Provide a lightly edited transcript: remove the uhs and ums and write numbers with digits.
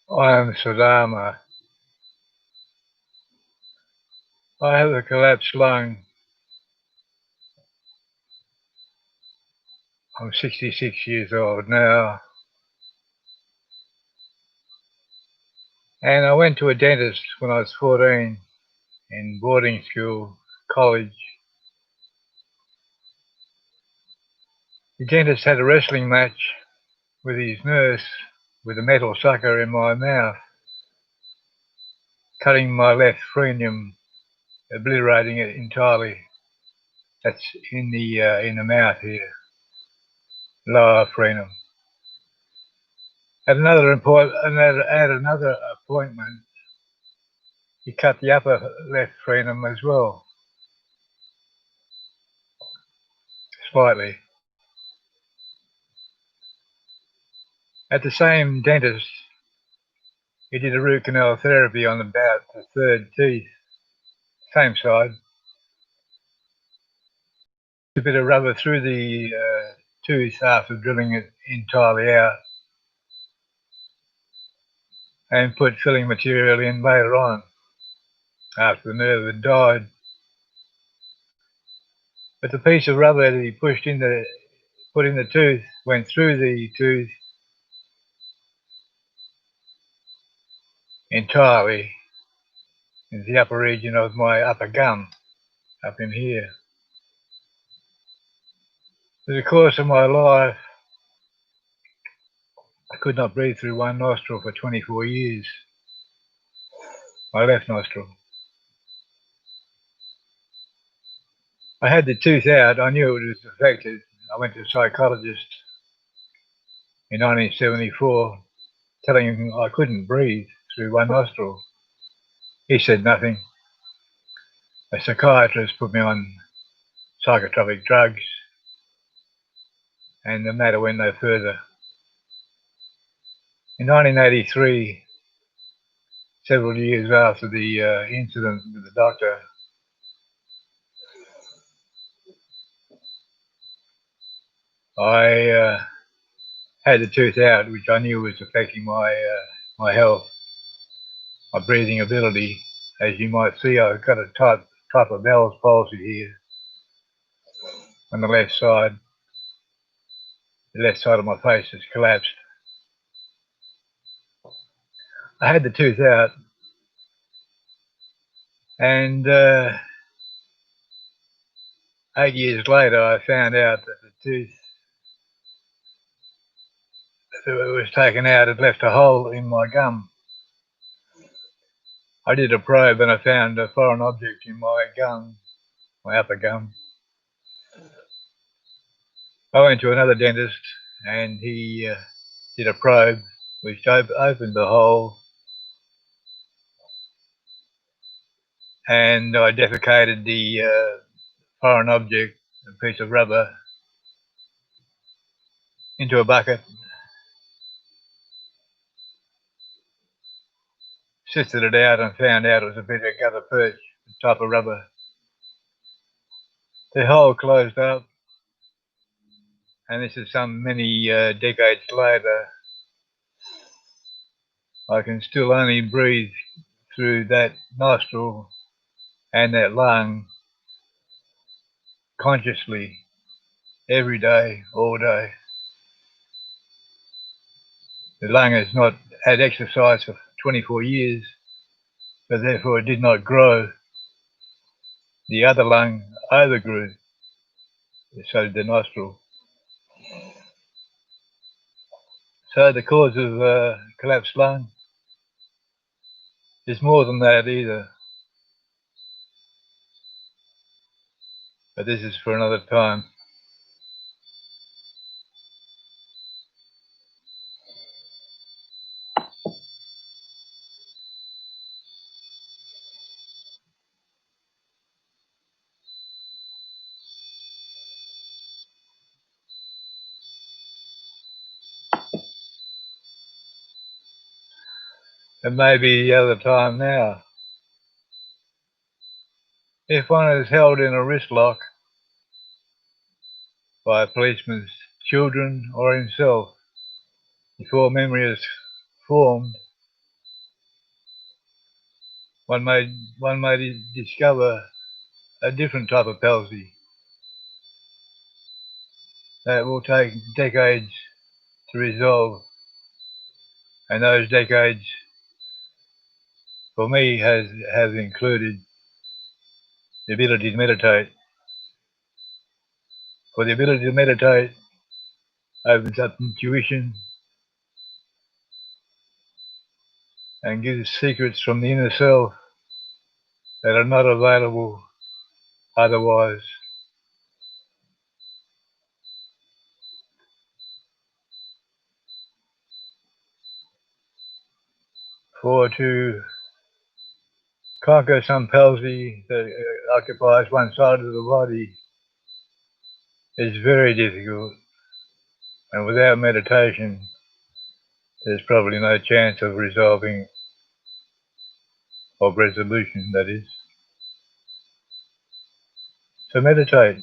I am Sadama. I have a collapsed lung. I'm 66 years old now. And I went to a dentist when I was 14 in boarding school, college. The dentist had a wrestling match with his nurse with a metal sucker in my mouth, cutting my left frenum, obliterating it entirely. That's in the mouth here, lower frenum. At another appointment, he cut the upper left frenum as well, slightly. At the same dentist, he did a root canal therapy on about the third teeth, same side. A bit of rubber through the tooth after drilling it entirely out, and put filling material in later on after the nerve had died. But the piece of rubber that he put in the tooth went through the tooth entirely in the upper region of my upper gum, up in here. Through the course of my life, I could not breathe through one nostril for 24 years, my left nostril. I had the tooth out. I knew it was affected. I went to a psychologist in 1974, telling him I couldn't breathe through one nostril. He said nothing. A psychiatrist put me on psychotropic drugs, and the matter went no further. In 1983, several years after the incident with the doctor, I had the tooth out, which I knew was affecting my health, my breathing ability. As you might see, I've got a type of Bell's palsy here on the left side. The left side of my face has collapsed. I had the tooth out, and 8 years later, I found out that the tooth that was taken out had left a hole in my gum. I did a probe and I found a foreign object in my gum, my upper gum. I went to another dentist and he did a probe which opened the hole, and I defecated the foreign object, a piece of rubber, into a bucket, sifted it out and found out it was a bit of gutta perch type of rubber. The hole closed up, and this is some many decades later. I can still only breathe through that nostril and that lung consciously every day, all day. The lung has not had exercise for 24 years, so therefore it did not grow. The other lung overgrew, so did the nostril. So the cause of collapsed lung is more than that either. But this is for another time. It may be the other time now. If one is held in a wrist lock by a policeman's children or himself before memory is formed, one may discover a different type of palsy that will take decades to resolve, and those decades for me have included the ability to meditate. For the ability to meditate opens up intuition and gives secrets from the inner self that are not available otherwise. For to conquer some palsy that occupies one side of the body is very difficult, and without meditation, there's probably no chance of resolving, of resolution, that is. So meditate.